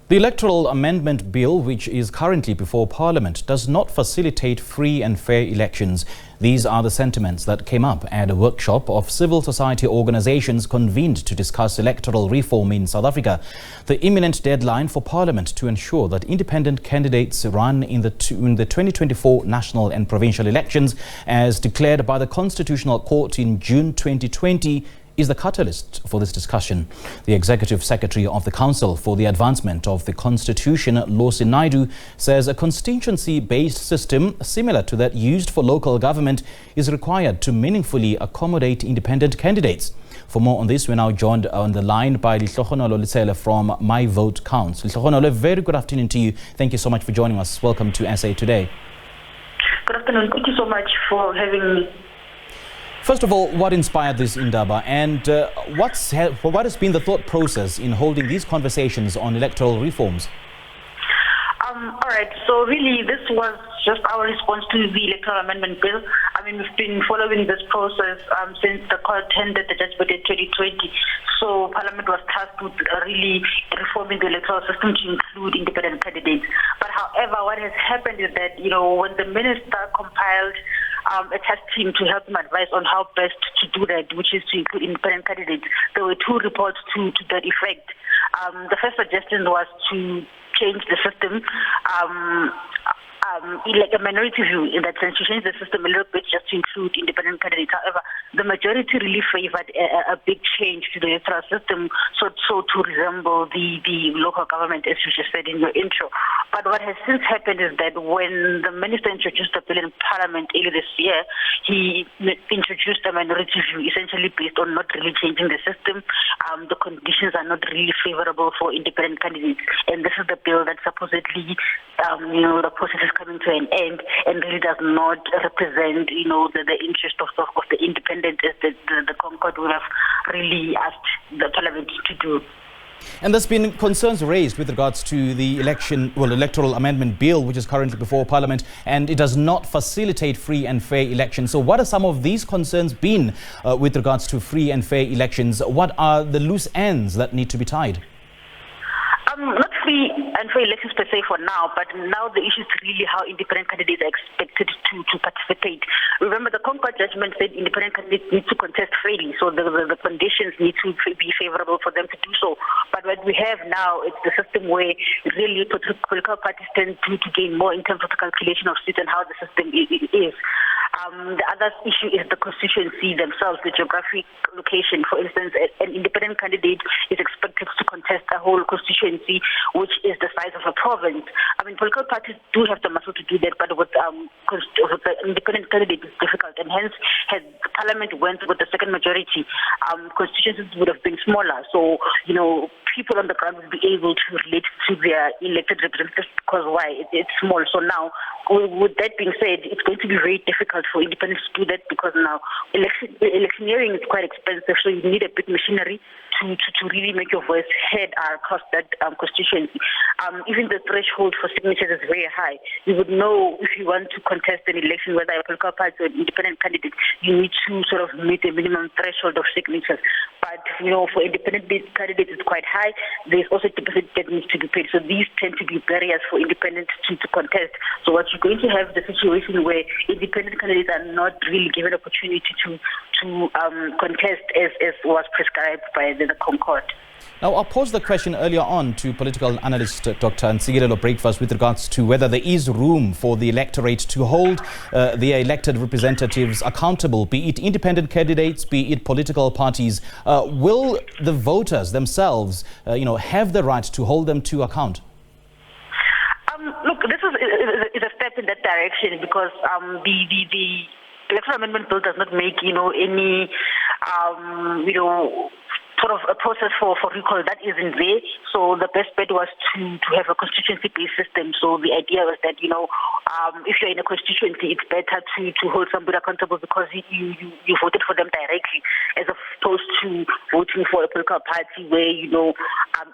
The Electoral Amendment Bill, which is currently before Parliament, does not facilitate free and fair elections. These are the sentiments that came up at a workshop of civil society organizations convened to discuss electoral reform in South Africa. The imminent deadline for Parliament to ensure that independent candidates run in the 2024 national and provincial elections, as declared by the Constitutional Court in June 2020, is the catalyst for this discussion. The Executive Secretary of the Council for the Advancement of the Constitution, Lawson Naidoo, says a constituency-based system similar to that used for local government is required to meaningfully accommodate independent candidates. For more on this, we're now joined on the line by Letlhogonolo Letshele from My Vote Counts. Letlhogonolo, a very good afternoon to you. Thank you so much for joining us. Welcome to SA Today. Good afternoon. Thank you so much for having me. First of all, what inspired this indaba, and what has been the thought process in holding these conversations on electoral reforms? All right, so really this was just our response to the Electoral Amendment Bill. I mean, we've been following this process since the court ended the judgment in 2020. So Parliament was tasked with really reforming the electoral system to include independent candidates. But however, what has happened is that, when the minister compiled a task team to help him advise on how best to do that, which is to include independent candidates, there were two reports to that effect. The first suggestion was to change the system, like a minority view in that sense, to change the system a little bit just to include independent candidates. However, the majority really favored a big change to the electoral system, so to resemble the local government, as you just said in your intro. But what has since happened is that when the minister introduced the bill in Parliament earlier this year, he introduced a minority view, essentially based on not really changing the system. The conditions are not really favorable for independent candidates, and this is the bill that supposedly, the process is coming to an end and really does not represent, the interest of the independent as the Concord would have really asked the Parliament to do. And there's been concerns raised with regards to the Electoral Amendment Bill, which is currently before Parliament, and it does not facilitate free and fair elections. So what are some of these concerns been with regards to free and fair elections? What are the loose ends that need to be tied? Not free and fair elections per se for now, but now the issue is really how independent candidates are expected to participate. Remember, the Concord judgment said independent candidates need to contest freely, so the conditions need to be favorable for them to do so. But what we have now, it's the system where really political parties tend to gain more in terms of the calculation of seats and how the system is. The other issue is the constituency themselves, the geographic location. For instance, an independent candidate is expected to contest a whole constituency, which is the size of a province. I mean, political parties do have the muscle to do that, but with the independent candidate, it's difficult. And hence, had the Parliament went with the second majority, constituencies would have been smaller. So, people on the ground would be able to relate to their elected representatives because why? It's small. So now, with that being said, it's going to be very difficult for independents to do that because now electioneering is quite expensive, so you need a big machinery to really make your voice heard across that constituency. Even the threshold for signatures is very high. You would know if you want to contest an election, whether a political party or an independent candidate, you need to sort of meet a minimum threshold of signatures. But, for independent candidates, it's quite high. There's also a deposit that needs to be paid. So these tend to be barriers for independents to contest. So what you're going to have is a situation where independent candidates are not really given opportunity to contest as was prescribed by the Concord. Now, I'll pose the question earlier on to political analyst Dr. Nsigirelo Breakfast with regards to whether there is room for the electorate to hold their elected representatives accountable, be it independent candidates, be it political parties. Will the voters themselves, have the right to hold them to account? Look, this is a step in that direction because the Electoral Amendment Bill does not make, any, sort of a process for recall that isn't there. So the best bet was to have a constituency-based system. So the idea was that, if you're in a constituency, it's better to hold somebody accountable because you voted for them directly as opposed to voting for a political party where,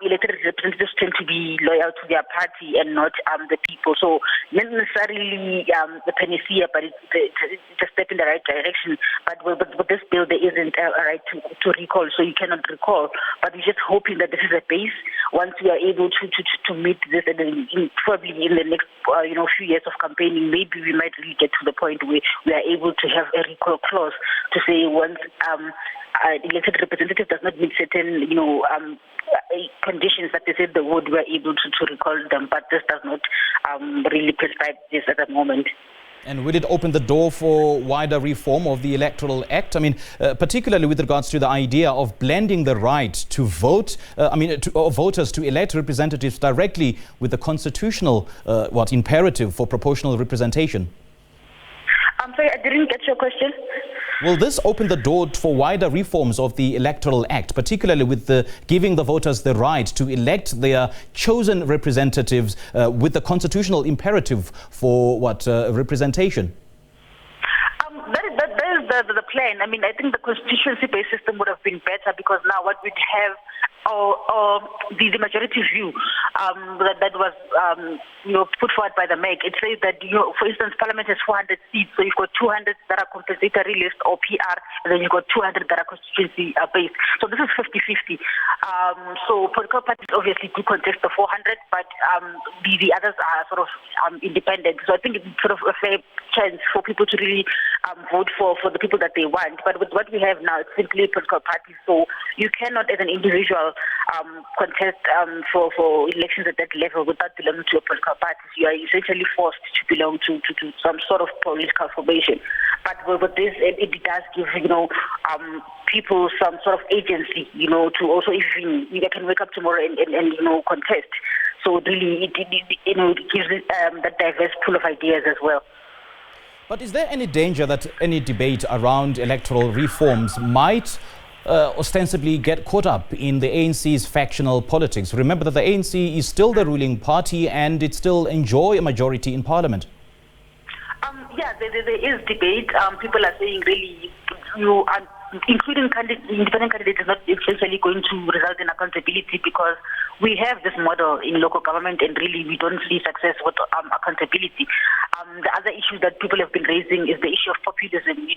elected representatives tend to be loyal to their party and not the people. So not necessarily the panacea, but it's a step in the right direction. But with this bill, there isn't a right to recall, so you cannot recall. But we're just hoping that this is a base. Once we are able to meet this, and then probably in the next few years of campaigning, maybe we might really get to the point where we are able to have a recall clause to say once elected representative does not meet certain conditions that they said they would, we are able to recall them. But this does not really prescribe this at the moment. And will it open the door for wider reform of the Electoral Act? I mean, particularly with regards to the idea of blending the right to vote, voters to elect representatives directly with the constitutional imperative for proportional representation? I'm sorry, I didn't get your question. Will this open the door for wider reforms of the Electoral Act, particularly with giving the voters the right to elect their chosen representatives with the constitutional imperative for representation? That is the plan. I mean, I think the constituency-based system would have been better, because now what we'd have the majority view that was put forward by the MEC. It says that, for instance, Parliament has 400 seats, so you've got 200 that are compensatory list or PR, and then you've got 200 that are constituency-based. So this is 50-50. So political parties obviously do contest the 400, but the others are sort of independent. So I think it's sort of a fair chance for people to really vote for the people that they want. But with what we have now, it's simply political parties. So you cannot, as an individual, contest for elections at that level without belonging to a political party. You are essentially forced to belong to some sort of political formation. But with this, it does give people some sort of agency, to also, if you can wake up tomorrow and contest. So really, it gives that diverse pool of ideas as well. But is there any danger that any debate around electoral reforms might ostensibly get caught up in the ANC's factional politics? Remember that the ANC is still the ruling party and it still enjoys a majority in Parliament. There is debate. People are saying really including independent candidates is not essentially going to result in accountability, because we have this model in local government and really we don't see success with accountability. The other issue that people have been raising is the issue of populism.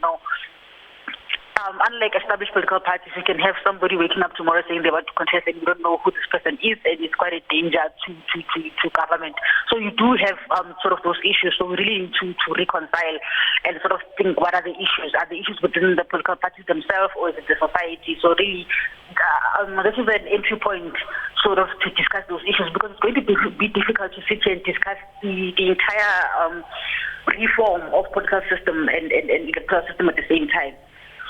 Unlike established political parties, you can have somebody waking up tomorrow saying they want to contest and you don't know who this person is, and it's quite a danger to government. So you do have sort of those issues. So we really need to reconcile and sort of think, what are the issues? Are the issues within the political parties themselves, or is it the society? So really, this is an entry point sort of to discuss those issues, because it's going to be difficult to sit here and discuss the entire reform of political system and electoral system at the same time.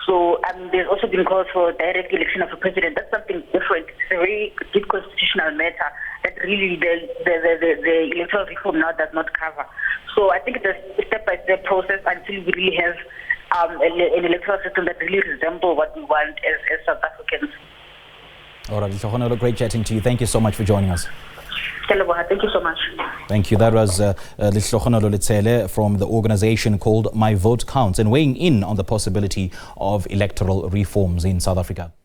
So there's also been calls for direct election of a president. That's something different. It's a very deep constitutional matter that really the electoral reform now does not cover. So I think it's a step-by-step process until we really have an electoral system that really resembles what we want as South Africans. All right, Letlhogonolo, great chatting to you. Thank you so much for joining us. Thank you so much. Thank you. That was Letlhogonolo Letshele from the organization called My Vote Counts, and weighing in on the possibility of electoral reforms in South Africa.